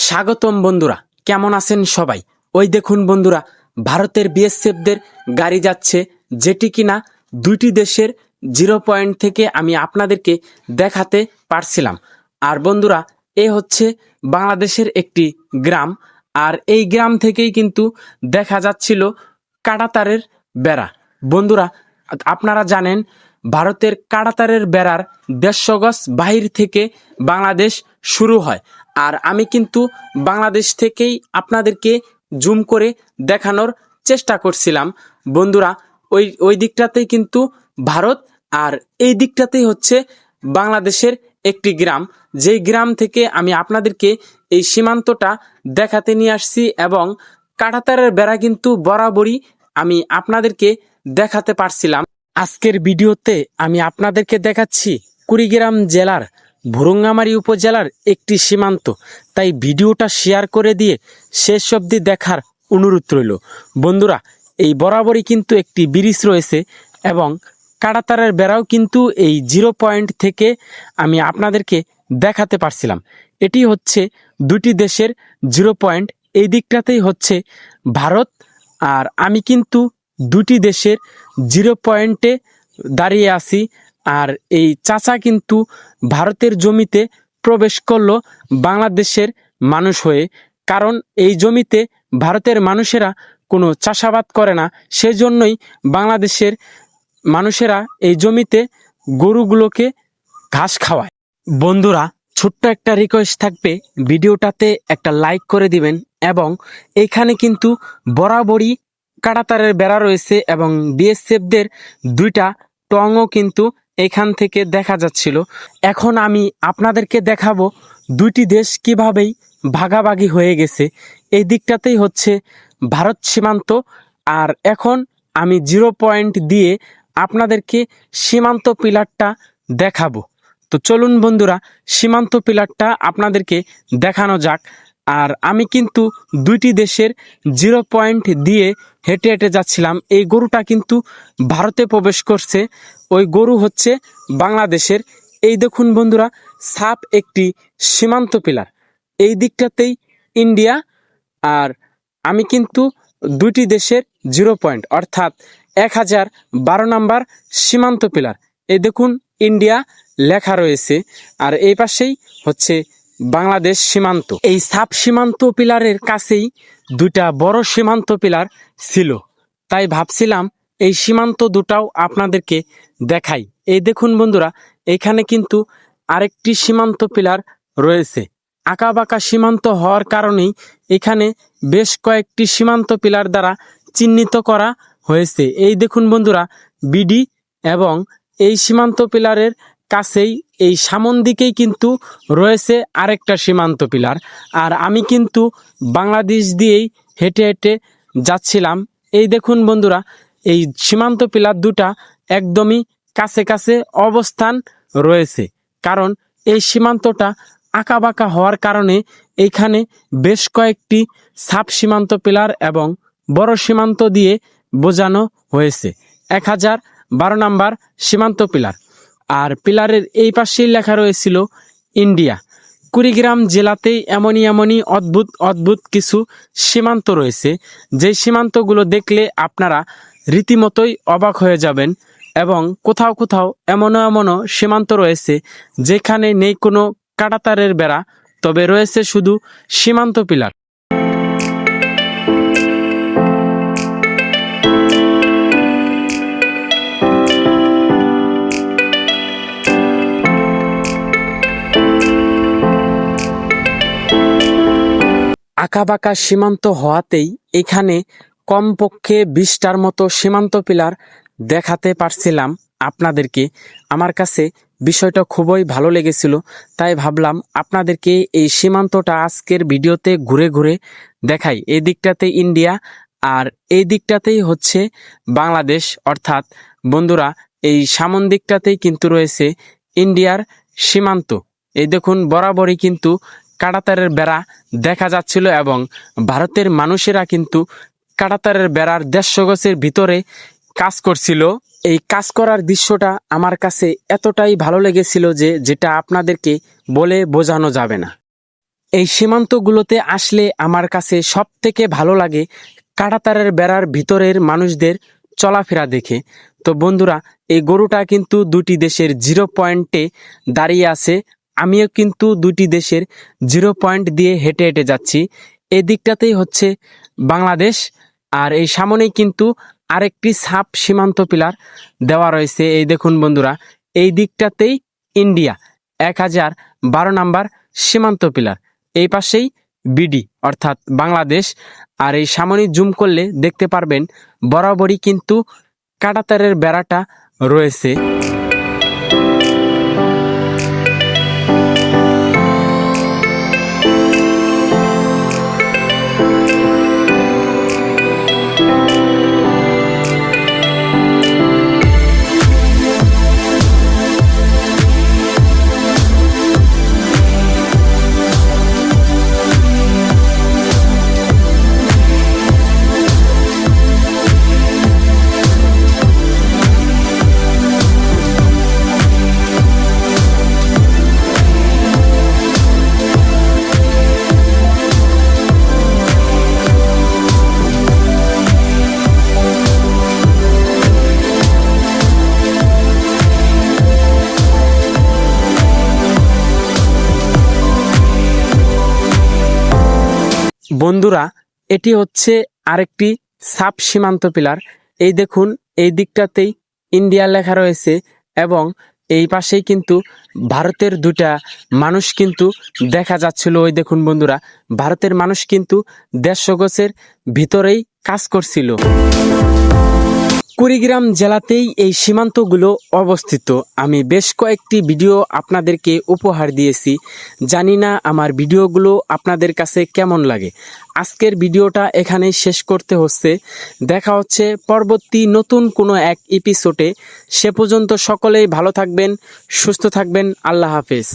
স্বাগতম বন্ধুরা, কেমন আছেন সবাই? ওই দেখুন বন্ধুরা, ভারতের বিএসএফদের গাড়ি যাচ্ছে, যেটি কিনা দুইটি দেশের জিরো পয়েন্ট থেকে আমি আপনাদেরকে দেখাতে পারছিলাম। আর বন্ধুরা, এ হচ্ছে বাংলাদেশের একটি গ্রাম, আর এই গ্রাম থেকেই কিন্তু দেখা যাচ্ছিল কাঁটাতারের বেড়া। বন্ধুরা, আপনারা জানেন ভারতের কাঁটাতারের বেড়ার 150 গজ বাহির থেকে বাংলাদেশ শুরু হয়। আর আমি কিন্তু বাংলাদেশ থেকেই আপনাদেরকে জুম করে দেখানোর চেষ্টা করছিলাম। বন্ধুরা, ওই দিকটাতেই কিন্তু ভারত, আর এই দিকটাতেই হচ্ছে বাংলাদেশের একটি গ্রাম, যেই গ্রাম থেকে আমি আপনাদেরকে এই সীমান্তটা দেখাতে নিয়ে আসছি। এবং কাঁটাতারের বেড়া কিন্তু বরাবরই আমি আপনাদেরকে দেখাতে পারছিলাম। আজকের ভিডিওতে আমি আপনাদেরকে দেখাচ্ছি কুড়িগ্রাম জেলার ভুরুঙ্গামারী উপজেলার একটি সীমান্ত। তাই ভিডিওটা শেয়ার করে দিয়ে শেষ অবধি দেখার অনুরোধ রইল। বন্ধুরা, এই বরাবরই কিন্তু একটি ব্রিজ রয়েছে এবং কাঁটাতারের বেড়াও কিন্তু এই জিরো পয়েন্ট থেকে আমি আপনাদেরকে দেখাতে পারছিলাম। এটি হচ্ছে দুটি দেশের জিরো পয়েন্ট। এই দিকটাতেই হচ্ছে ভারত, আর আমি কিন্তু দুটি দেশের জিরো পয়েন্টে দাঁড়িয়ে আছি। আর এই চাচা কিন্তু ভারতের জমিতে প্রবেশ করলো বাংলাদেশের মানুষ হয়ে, কারণ এই জমিতে ভারতের মানুষেরা কোনো চাষাবাদ করে না, সেজন্যই বাংলাদেশের মানুষেরা এই জমিতে গরুগুলোকে ঘাস খাওয়ায়। বন্ধুরা, ছোট্ট একটা রিকোয়েস্ট থাকবে, ভিডিওটাতে একটা লাইক করে দিবেন। এবং এখানে কিন্তু বরাবরই কাঁটাতারের বেড়া রয়েছে এবং বিএসএফদের দুইটা টঙও কিন্তু এখান থেকে দেখা যাচ্ছিল। এখন আমি আপনাদেরকে দেখাবো দুইটি দেশ কিভাবেই ভাগাভাগি হয়ে গেছে। এই দিকটাতেই হচ্ছে ভারত সীমান্ত, আর এখন আমি জিরো পয়েন্ট দিয়ে আপনাদেরকে সীমান্ত পিলারটা দেখাবো। তো চলুন বন্ধুরা, সীমান্ত পিলারটা আপনাদেরকে দেখানো যাক। আর আমি কিন্তু দুইটি দেশের জিরো পয়েন্ট দিয়ে হেঁটে হেঁটে যাচ্ছিলাম। এই গরুটা কিন্তু ভারতে প্রবেশ করছে, ওই গরু হচ্ছে বাংলাদেশের। এই দেখুন বন্ধুরা, সাপ একটি সীমান্ত পিলার, এই দিকটাতেই ইন্ডিয়া। আর আমি কিন্তু দুইটি দেশের জিরো পয়েন্ট, অর্থাৎ 1012 নম্বর সীমান্ত পিলার। এই দেখুন ইন্ডিয়া লেখা রয়েছে, আর এই পাশেই হচ্ছে বাংলাদেশ সীমান্ত। এই সাব সীমান্ত পিলারের কাছেই দুইটা বড় সীমান্ত পিলার ছিল, তাই ভাবছিলাম এই সীমান্ত দুটাও আপনাদেরকে দেখাই। এই দেখুন বন্ধুরা, এখানে কিন্তু আরেকটি সীমান্ত পিলার রয়েছে। আঁকাবাঁকা সীমান্ত হওয়ার কারণেই এখানে বেশ কয়েকটি সীমান্ত পিলার দ্বারা চিহ্নিত করা হয়েছে। এই দেখুন বন্ধুরা, বিডি, এবং এই সীমান্ত পিলারের কাছেই এই সামন দিকেই কিন্তু রয়েছে আরেকটা সীমান্ত পিলার। আর আমি কিন্তু বাংলাদেশ দিয়েই হেঁটে হেঁটে যাচ্ছিলাম। এই দেখুন বন্ধুরা, এই সীমান্ত পিলার দুটা একদমই কাছে কাছে অবস্থান রয়েছে, কারণ এই সীমান্তটা আঁকাবাঁকা হওয়ার কারণে এইখানে বেশ কয়েকটি সাব সীমান্ত পিলার এবং বড় সীমান্ত দিয়ে বোঝানো হয়েছে 1012 নম্বর সীমান্ত পিলার। আর পিলারের এই পাশেই লেখা রয়েছিল ইন্ডিয়া। কুড়িগ্রাম জেলাতেই এমনই অদ্ভুত অদ্ভুত কিছু সীমান্ত রয়েছে, যে সীমান্তগুলো দেখলে আপনারা রীতিমতোই অবাক হয়ে যাবেন। এবং কোথাও কোথাও এমনও সীমান্ত রয়েছে যেখানে নেই কোনো কাঁটাতারের বেড়া, তবে রয়েছে শুধু সীমান্ত পিলার। আঁকাবাঁকা সীমান্ত হওয়াতেই এখানে কমপক্ষে 20টার মতো সীমান্ত পিলার দেখাতে পারছিলাম আপনাদেরকে। আমার কাছে বিষয়টা খুবই ভালো লেগেছিল, তাই ভাবলাম আপনাদেরকে এই সীমান্তটা আজকের ভিডিওতে ঘুরে ঘুরে দেখাই। এই দিকটাতে ইন্ডিয়া, আর এই দিকটাতেই হচ্ছে বাংলাদেশ। অর্থাৎ বন্ধুরা, এই সামন দিকটাতেই কিন্তু রয়েছে ইন্ডিয়ার সীমান্ত। এই দেখুন বরাবরই কিন্তু কাঁটাতারের বেড়া দেখা যাচ্ছিল, এবং ভারতের মানুষেরা কিন্তু কাঁটাতারের বেড়ার 150 গজের ভিতরে কাজ করছিল। এই কাজ করার দৃশ্যটা আমার কাছে এতটাই ভালো লেগেছিল যে যেটা আপনাদেরকে বলে বোঝানো যাবে না। এই সীমান্তগুলোতে আসলে আমার কাছে সব থেকে ভালো লাগে কাঁটাতারের বেড়ার ভিতরের মানুষদের চলাফেরা দেখে। তো বন্ধুরা, এই গরুটা কিন্তু দুটি দেশের 0 পয়েন্টে দাঁড়িয়ে আছে। আমিও কিন্তু দুটি দেশের 0 পয়েন্ট দিয়ে হেঁটে হেঁটে যাচ্ছি। এই দিকটাতেই হচ্ছে বাংলাদেশ, আর এই সামনেই কিন্তু আরেকটি সাব সীমান্ত পিলার দেওয়া রয়েছে। এই দেখুন বন্ধুরা, এই দিকটাতেই ইন্ডিয়া 1012 নাম্বার সীমান্ত পিলার, এই পাশেই বিডি অর্থাৎ বাংলাদেশ। আর এই সামনে জুম করলে দেখতে পারবেন বরাবরই কিন্তু কাঁটাতারের বেড়াটা রয়েছে। বন্ধুরা, এটি হচ্ছে আরেকটি সাব সীমান্ত পিলার। এই দেখুন, এই দিকটাতেই ইন্ডিয়া লেখা রয়েছে এবং এই পাশেই কিন্তু ভারতের দুটা মানুষ কিন্তু দেখা যাচ্ছিল। ওই দেখুন বন্ধুরা, ভারতের মানুষ কিন্তু 150 গজের ভিতরেই কাজ করছিল। কুড়িগ্রাম জেলাতেই এই সীমান্তগুলো অবস্থিত। আমি বেশ কয়েকটি ভিডিও আপনাদেরকে উপহার দিয়েছি। জানি না আমার ভিডিওগুলো আপনাদের কাছে কেমন লাগে। আজকের ভিডিওটা এখানেই শেষ করতে হচ্ছে। দেখা হচ্ছে পরবর্তী নতুন কোনো এক এপিসোডে। সে পর্যন্ত সকলেই ভালো থাকবেন, সুস্থ থাকবেন। আল্লাহ হাফেজ।